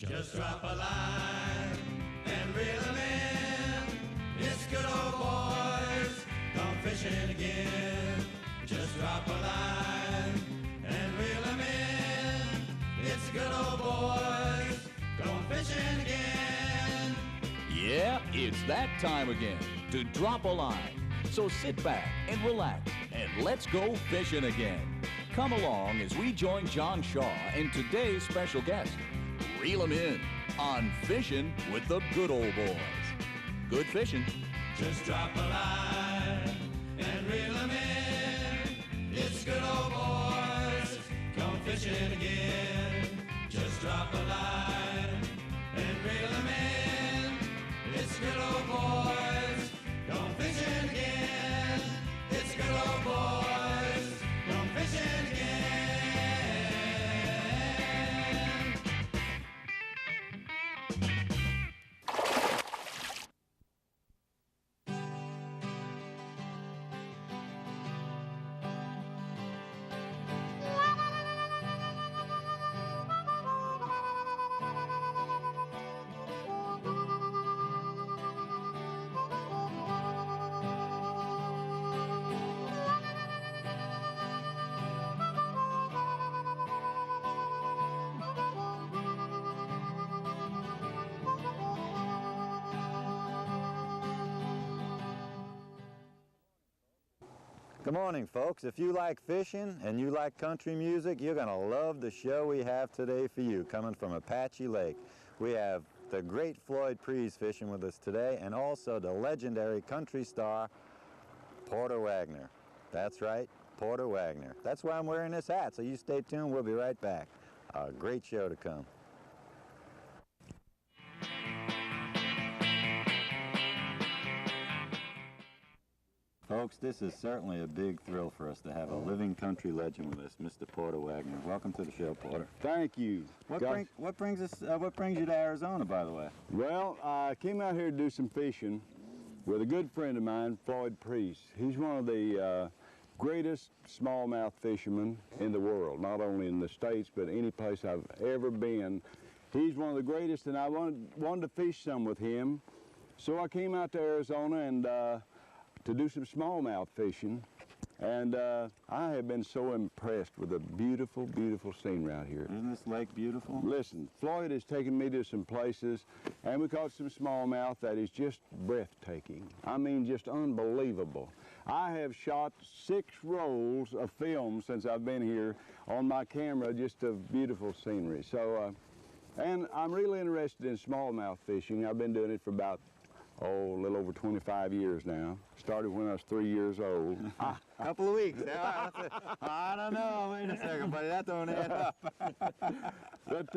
Just drop a line and reel 'em in. It's good old boys, gone fishing again. Just drop a line and reel 'em in. It's good old boys, gone fishing again. Yeah, it's that time again to drop a line. So sit back and relax and let's go fishing again. Come along as we join John Shaw and today's special guest. Reel 'em in on Fishing with the Good Old Boys. Good fishing. Just drop a line and reel 'em in. It's good old boys, come fishing again. Just drop a line and reel 'em in. It's good old boys, come fishing again. It's good old boys, come fishing again. Good morning, folks. If you like fishing and you like country music, you're going to love the show we have today for you, coming from Apache Lake. We have the great Floyd Preas fishing with us today, and also the legendary country star, Porter Wagoner. That's right, Porter Wagoner. That's why I'm wearing this hat, so you stay tuned. We'll be right back. A great show to come. Folks, this is certainly a big thrill for us to have a living country legend with us, Mr. Porter Wagoner. Welcome to the show, Porter. Thank you. What brings you to Arizona, by the way? Well, I came out here to do some fishing with a good friend of mine, Floyd Preas. He's one of the greatest smallmouth fishermen in the world, not only in the States, but any place I've ever been. He's one of the greatest, and I wanted to fish some with him. So I came out to Arizona and to do some smallmouth fishing, and I have been so impressed with the beautiful, beautiful scenery out here. Isn't this lake beautiful? Listen, Floyd has taken me to some places, and we caught some smallmouth that is just breathtaking. I mean, just unbelievable. I have shot 6 rolls of film since I've been here on my camera, just of beautiful scenery. So, and I'm really interested in smallmouth fishing. I've been doing it for about a little over 25 years now. Started when I was 3 years old. A couple of weeks. I don't know. Wait a second, buddy. That don't add up. But,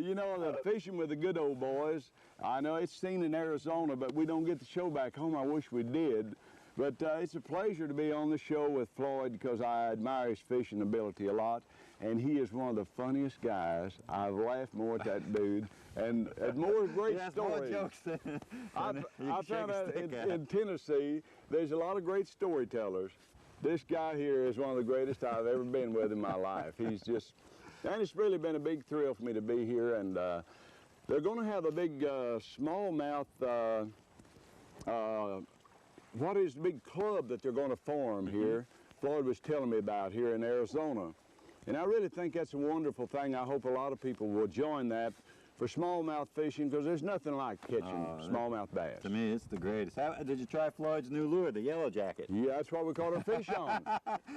you know, the fishing with the good old boys, I know it's seen in Arizona, but we don't get the show back home. I wish we did. But it's a pleasure to be on the show with Floyd because I admire his fishing ability a lot. And he is one of the funniest guys. I've laughed more at that dude. And more great stories. More jokes than I found out in Tennessee, there's a lot of great storytellers. This guy here is one of the greatest I've ever been with in my life. He's just, and it's really been a big thrill for me to be here. And they're going to have a big smallmouth, what is the big club that they're going to form here? Floyd was telling me about here in Arizona. And I really think that's a wonderful thing. I hope a lot of people will join that for smallmouth fishing, because there's nothing like catching smallmouth bass. To me, it's the greatest. Did you try Floyd's new lure, the Yellow Jacket? Yeah, that's what we caught our fish on.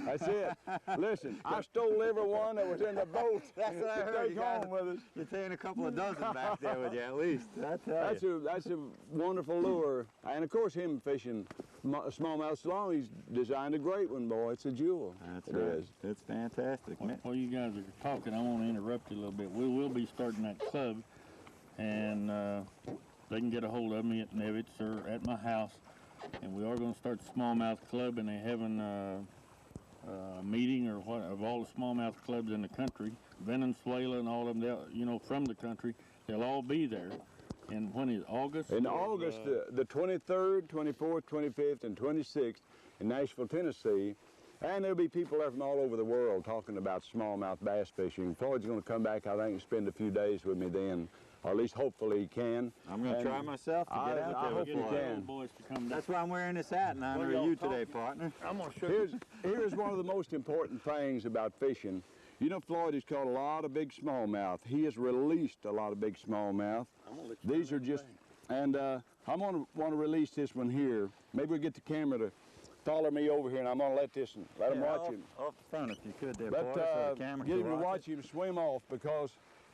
That's it. Listen, I stole every one that was in the boat. That's what I heard. Take home with us. You're taking a couple of dozen back there with you, at least. That's a wonderful lure. And of course, him fishing smallmouth, so long he's designed a great one, boy. It's a jewel. That's right. It's fantastic. While you guys are talking, I want to interrupt you a little bit. We will be starting that club, and they can get a hold of me at Nevitz or at my house. And we are going to start the smallmouth club, and they're having a meeting or what of all the smallmouth clubs in the country, Venezuela and all of them, you know, from the country. They'll all be there. And when is August? In August, the 23rd, 24th, 25th, and 26th in Nashville, Tennessee. And there'll be people there from all over the world talking about smallmouth bass fishing. Floyd's going to come back, I think, and spend a few days with me then or at least hopefully he can. I'm going to try myself to get out I there hope with you Get the Floyd. can. old boys to come down. That's why I'm wearing this hat in honor y'all of you talking? today, partner. I'm gonna show you. Here's one of the most important things about fishing. You know, Floyd has caught a lot of big smallmouth. He has released a lot of big smallmouth. I'm gonna let you These are just, and I'm going to want to release this one here. Maybe we'll get the camera to follow me over here, and I'm going to let him watch him. Off the front if you could there, But Porter, so the camera get can him to watch him swim off, because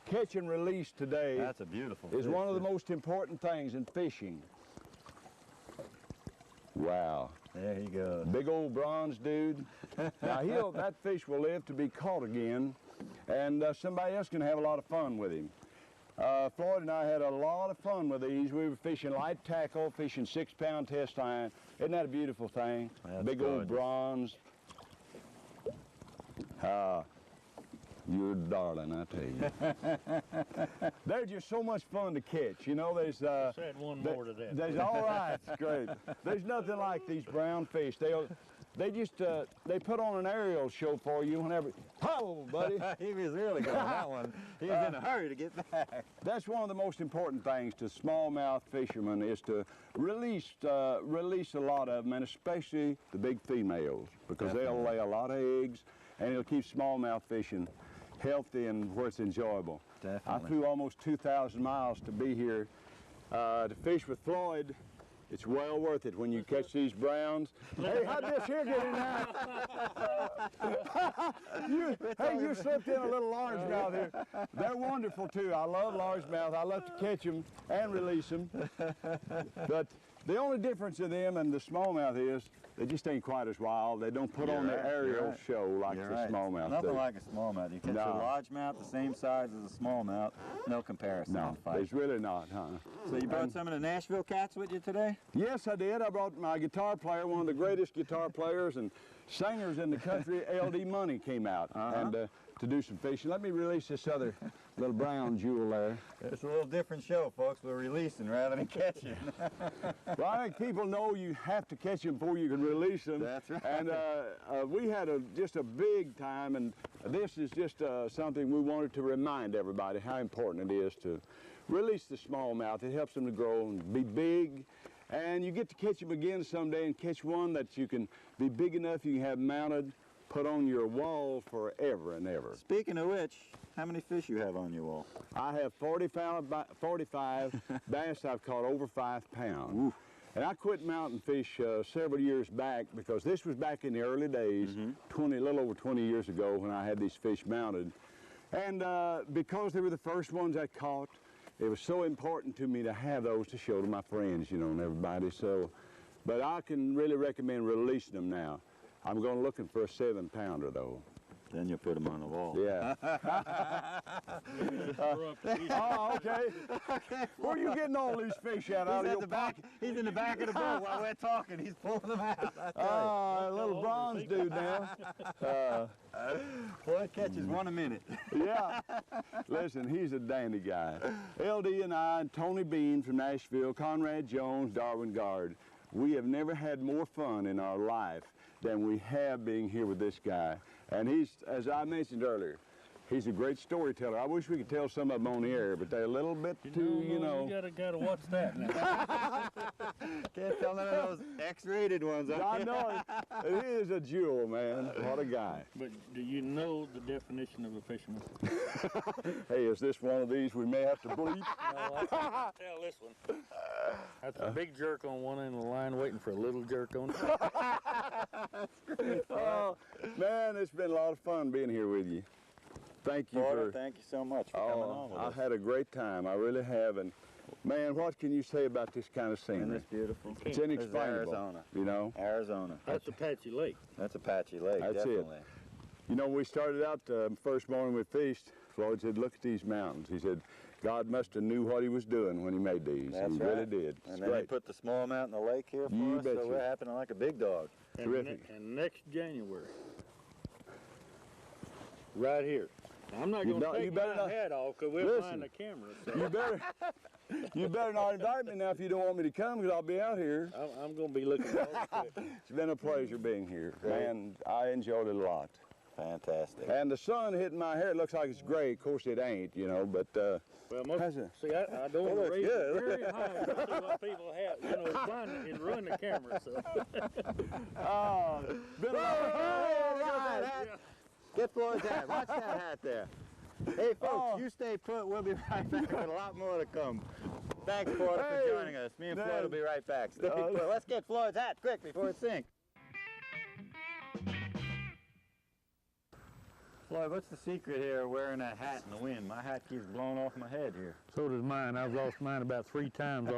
catch and release today That's a beautiful is fish, one of the too. most important things in fishing. Wow. There he goes. Big old bronze dude. Now that fish will live to be caught again, and somebody else can have a lot of fun with him. Floyd and I had a lot of fun with these. We were fishing light tackle, fishing 6-pound test line. Isn't that a beautiful thing? That's Big old gorgeous. bronze. You're a darling, I tell you. They're just so much fun to catch. You know, there's Let's add one more to that. There's all right, it's great. There's nothing like these brown fish. They just they put on an aerial show for you whenever. Oh, buddy. He was really going that one. He was in a hurry to get back. That's one of the most important things to smallmouth fishermen, is to release a lot of them, and especially the big females, because they'll lay a lot of eggs, and it'll keep smallmouth fishing healthy and where it's enjoyable. Definitely. I flew almost 2,000 miles to be here to fish with Floyd. It's well worth it when you catch these browns. Hey, how'd this here get in there? You slipped in a little largemouth here. They're wonderful too. I love largemouth. I love to catch them and release them. But the only difference in them and the smallmouth is they just ain't quite as wild. They don't put on the aerial show like the smallmouth Nothing do. like a smallmouth. You catch No. a largemouth the same size as a smallmouth. No comparison. No, in fight. it's really not, huh? So you brought some of the Nashville cats with you today? Yes, I did. I brought my guitar player, one of the greatest guitar players and singers in the country, LD Money, came out and to do some fishing. Let me release this other little brown jewel there. It's a little different show, folks. We're releasing rather than catching. Well, I think people know you have to catch them before you can release them. That's right. And we had just a big time, and this is just something we wanted to remind everybody how important it is to release the smallmouth. It helps them to grow and be big. And you get to catch them again someday, and catch one that you can be big enough you can have mounted, put on your wall forever and ever. Speaking of which, how many fish you have on your wall? I have 45 bass I've caught over 5 pounds. Oof. And I quit mountain fish several years back, because this was back in the early days, a little over 20 years ago, when I had these fish mounted. And because they were the first ones I caught, it was so important to me to have those to show to my friends, you know, and everybody. So, but I can really recommend releasing them now. I'm going looking for a 7-pounder though. Then you put them on the wall. Yeah. Oh, okay. Where are you getting all these fish out of your pocket? He's in the back of the boat while we're talking. He's pulling them out. Oh, a little bronze dude now. Floyd catches one a minute. Yeah. Listen, he's a dandy guy. LD and I, and Tony Bean from Nashville, Conrad Jones, Darwin Guard, we have never had more fun in our life than we have being here with this guy. And he's, as I mentioned earlier, he's a great storyteller. I wish we could tell some of them on the air, but they're a little bit too, you know. You gotta watch that now. Can't tell none of those X-rated ones. I know it. He is a jewel, man. What a guy. But do you know the definition of a fisherman? Hey, is this one of these we may have to bleep? No, I can't tell this one. That's a big jerk on one end of the line waiting for a little jerk on the other. Oh, man, it's been a lot of fun being here with you. Thank you Porter, thank you so much for coming on with us. I had a great time. I really have. And man, what can you say about this kind of Isn't scenery? this beautiful? It's inexplainable. Arizona. You know? Arizona. That's Apache Lake. That's Apache Lake, That's it. definitely. You know, we started out first morning we fished. Floyd said, "Look at these mountains." He said, "God must have knew what he was doing when he made these." That's he right. really did. And It's then great. he put the smallmouth in the lake here for You us, betcha. so we're happening like a big dog. And, Terrific. and next January, right here. Now, I'm not You going to you take better my not- hat off because we'll Listen. find a camera. So You better not invite me now if you don't want me to come, because I'll be out here. I'm going to be looking forward to it. It's been a pleasure being here, and I enjoyed it a lot. Fantastic. And the sun hitting my hair, it looks like it's gray. Of course it ain't, you know, but Well, most, How's it? see, I don't want to looks raise good. it very high to see what people have. You know, it's fun and ruin the camera, so. Oh, been a All right. Get Floyd's hat. Watch that hat there. Hey, folks, you stay put. We'll be right back with a lot more to come. Thanks, Porter, for joining us. Me and Floyd will be right back. Stay put. Let's get Floyd's hat quick before it sinks. Floyd, what's the secret here of wearing that hat in the wind? My hat keeps blowing off my head here. So does mine. I've lost mine about 3 times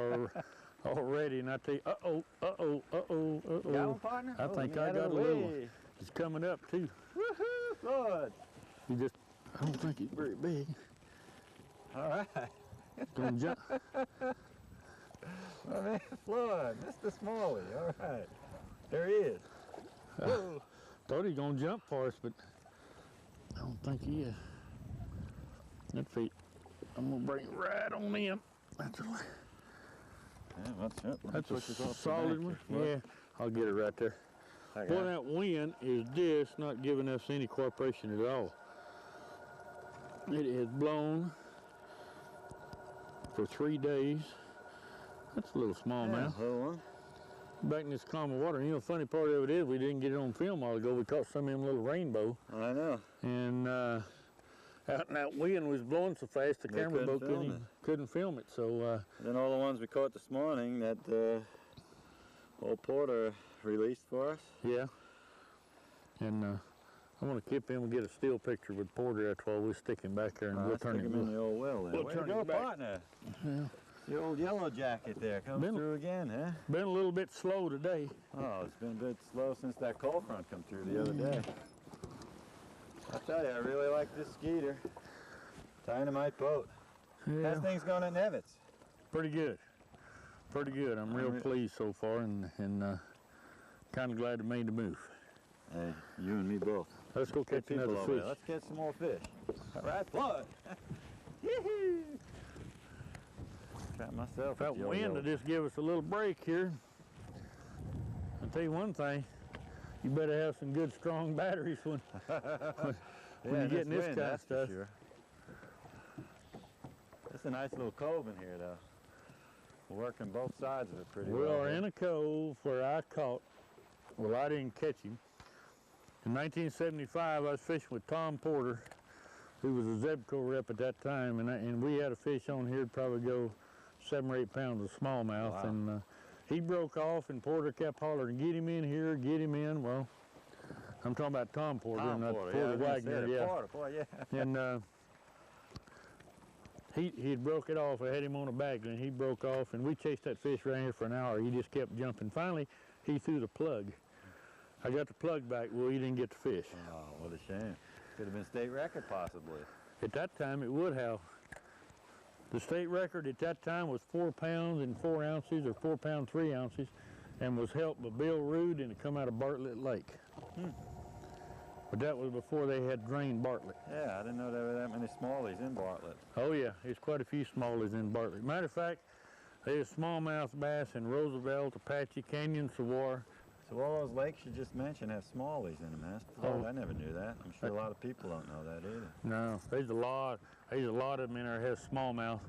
already, and I tell you, Got one, partner? I think I got a little one. It's coming up, too. Woohoo, Floyd. You just, I don't think it's very big. All right. It's going to jump. Oh, man, Floyd, Mr. Smalley. All right. There he is. Whoa. Thought he was going to jump for us, but I don't think he is. That feet, I'm going to bring it right on in. That's a solid one. Yeah, I'll get it right there. Boy, that wind is just not giving us any cooperation at all. It has blown for 3 days. That's a little smallmouth. Little one. Back in this calm water. You know, the funny part of it is we didn't get it on film a while ago. We caught some of them little rainbow. I know. And out in that wind was blowing so fast the camera boat couldn't film it. So then all the ones we caught this morning that old Porter released for us. yeah. And I want to keep him and get a still picture with Porter after all. We'll stick him back there and we'll turn him in the old well there. We'll turn him back. Partner. Yeah. The old yellow jacket there comes through again, huh? Been a little bit slow today. Oh, it's been a bit slow since that cold front come through the other day. I tell you, I really like this skeeter. Dynamite boat. Yeah. How's things going at Nevitz? Pretty good. Pretty good. I'm real pleased so far and kind of glad to made the move. Hey, you and me both. Let's go catch another fish. Let's catch some more fish. All right, Floyd. Trap myself. That wind will just give us a little break here. I'll tell you one thing. You better have some good, strong batteries when you're getting this kind of stuff. Sure. It's a nice little cove in here, though. We're working both sides of it pretty well. We are in a cove where I caught, well, I didn't catch him. In 1975, I was fishing with Tom Porter, who was a Zebco rep at that time, and we had a fish on here that'd probably go 7 or 8 pounds of smallmouth. Wow. And he broke off, and Porter kept hollering, "Get him in here, get him in." Well, I'm talking about Tom Porter, not Porter Wagoner. Yeah. Porter, boy, yeah. And he had broke it off. I had him on a bag, and he broke off, and we chased that fish right here for an hour. He just kept jumping. Finally, he threw the plug. I got the plug back. Well, he didn't get the fish. Oh, what a shame. Could have been state record, possibly. At that time, it would have. The state record at that time was 4 pounds and 4 ounces, or 4 pounds 3 ounces, and was held by Bill Rood, and it come out of Bartlett Lake. But that was before they had drained Bartlett. Yeah, I didn't know there were that many smallies in Bartlett. Oh yeah, there's quite a few smallies in Bartlett. Matter of fact, there's smallmouth bass in Roosevelt, Apache, Canyon, Saguaro. So all those lakes you just mentioned have smallies in them, huh? Oh, I never knew that. I'm sure a lot of people don't know that either. No, there's a lot of them in there that has smallmouth.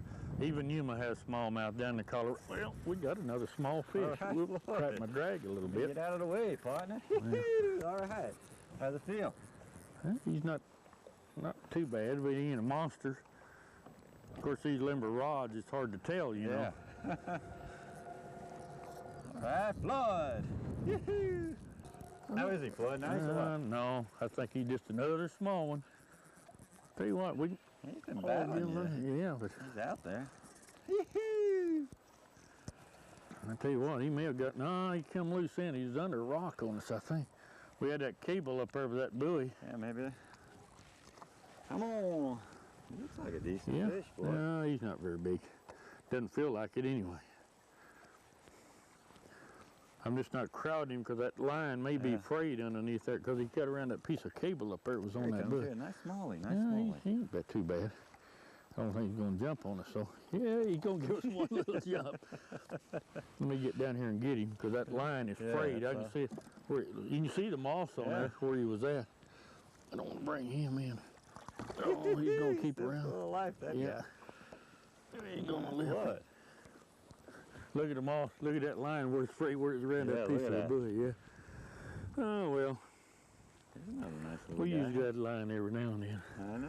Even Yuma has smallmouth down in the Colorado. Well, we got another small fish. Right, we'll crack my drag a little bit. Get out of the way, partner. All right. How's it feel? He's not too bad, but he ain't a monster. Of course, these limber rods, it's hard to tell, you know. All right, Floyd. How is he, Floyd? Nice or what? No, I think he's just another small one. Tell you what, He's been battling you. Yeah, but he's out there. I tell you what, he may have got, no, he come loose in. He's under a rock on us, I think. We had that cable up there with that buoy. Yeah, maybe. Come on. He looks like a decent fish, boy. No, he's not very big. Doesn't feel like it anyway. I'm just not crowding him because that line may be frayed underneath there because he cut around that piece of cable up there. It was on that buoy. Nice smallie, nice smallie. He ain't that too bad. I don't think he's going to jump on us, so yeah, he's going to give us one little jump. Let me get down here and get him because that line is frayed. I can see it. You can see the moss on there where he was at. I don't want to bring him in. Oh, he's going to keep around. Life, that guy. It ain't gonna lift. What? Look at them all. Look at that line where it's free, where it's around Yeah, that piece look of at the that. buoy, yeah. Oh, well, Here's another nice little we guy. use that line every now and then. I know.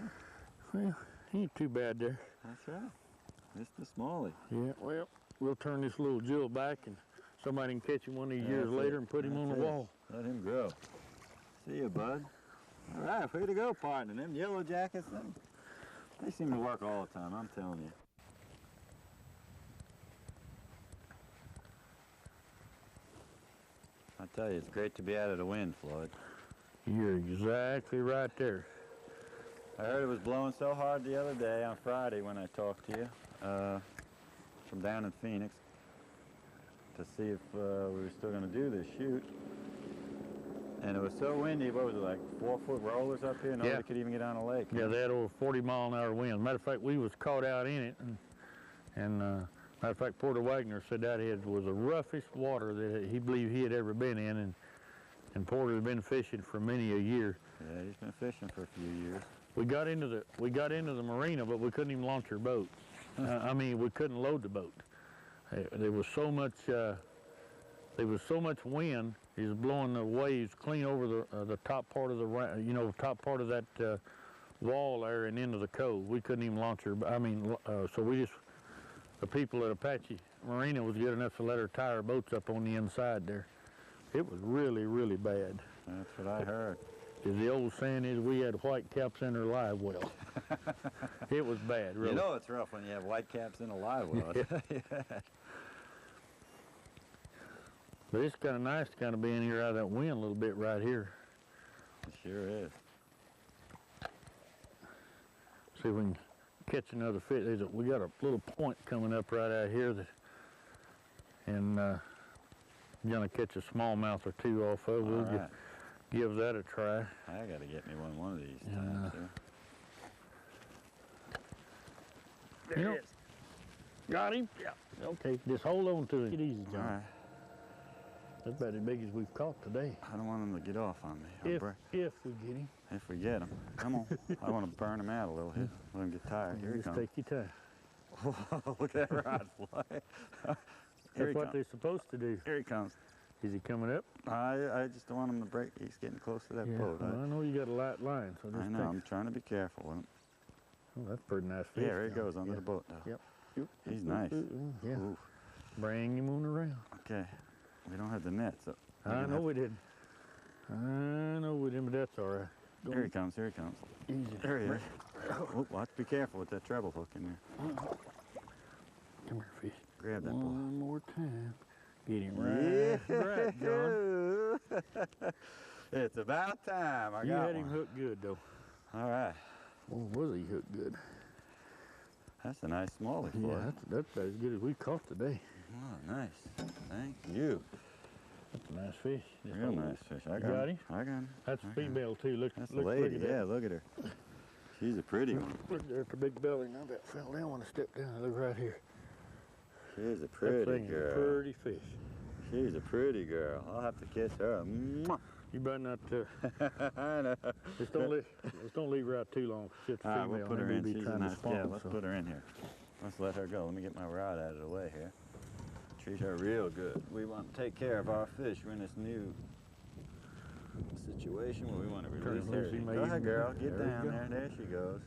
Well, ain't too bad there. That's right. Mr. Smalley. Yeah, well, we'll turn this little jewel back and somebody can catch him one of these years That's later it. and put him on the That's it. wall. Let him grow. See you, bud. All right, way to go, partner. Them yellow jackets, they seem to work all the time, I'm telling you. I tell you, it's great to be out of the wind, Floyd. You're exactly right there. I heard it was blowing so hard the other day on Friday when I talked to you from down in Phoenix to see if we were still going to do this shoot. And it was so windy, what was it, like 4-foot rollers up here? Nobody Yeah. could even get on the lake. Yeah, they had over 40-mile-an-hour winds. Matter of fact, we was caught out in it, and matter of fact, Porter Wagoner said that it was the roughest water that he believed he had ever been in, and Porter had been fishing for many a year. Yeah, he's been fishing for a few years. We got into the marina, but we couldn't even launch our boat. I mean, we couldn't load the boat. There was so much wind. It was blowing the waves clean over the top part of the top part of that wall there and into the cove. We couldn't even launch our. I mean, so the people at Apache Marina was good enough to let her tie our boats up on the inside there. It was really, really bad. That's what I heard. As the old saying is, we had white caps in our live well. It was bad, really. You know it's rough when you have white caps in a live well. Yeah. But it's kind of nice to kind of be in here out of that wind a little bit right here. It sure is. See if we can catch another fish. We got a little point coming up right out here and I'm gonna catch a smallmouth or two off of. We'll All right. give that a try. I got to get me one of these Yeah. times. There he is. Got him? Yeah. Okay, just hold on to it. Get easy, All John. right. That's about as big as we've caught today. I don't want him to get off on me. If we get him. If we get him. Come on. I want to burn him out a little bit. Let him get tired. Here he Just comes. take your time. Look at that rod fly. Here That's he what comes. they're supposed to do. Here he comes. Is he coming up? I just don't want him to break. He's getting close to that boat. Well, I know you got a light line, so just I know. I'm trying to be careful with him. Oh, that's a pretty nice fish. Yeah, here he John. goes under Yeah. the boat now. Yep. He's nice. Yeah. Ooh. Bring him on around. Okay. We don't have the net, so. I know we didn't. I know we didn't, but that's all right. Go Here he comes. Here he comes. easy. There he is. Oh, watch. Be careful with that treble hook in there. Come here, fish. Grab that boy. One more time. Get him right, right, John. It's about time. I You got had him one. hooked good, though. All right. Oh, was he hooked good? That's a nice smallie for Yeah, you. that's about as good as we caught today. Oh, nice. Thank you. That's a nice fish. Just Real hold it. nice fish. I You got got him. him? I got him. That's a I got him. female, too. Look, That's look, the lady. look at Yeah, that. look at her. She's a pretty one. Look there at the big belly. Now that fell down when I stepped down. Look right here. She's a That pretty thing is a girl. pretty fish. She's a pretty girl. I'll have to kiss her. Mwah. You better not. I know. Just don't leave her out too long. She's a All female. right, we'll put her Maybe in. be She's a trying to nice. spawn, Yeah, let's so. put her in here. Let's let her go. Let me get my rod out of the way here. Treat her real good. We want to take care of our fish. We're in this new situation where we want to Turn release it her. loose, he may Go ahead, even- girl. Get there we down go. there. There she goes.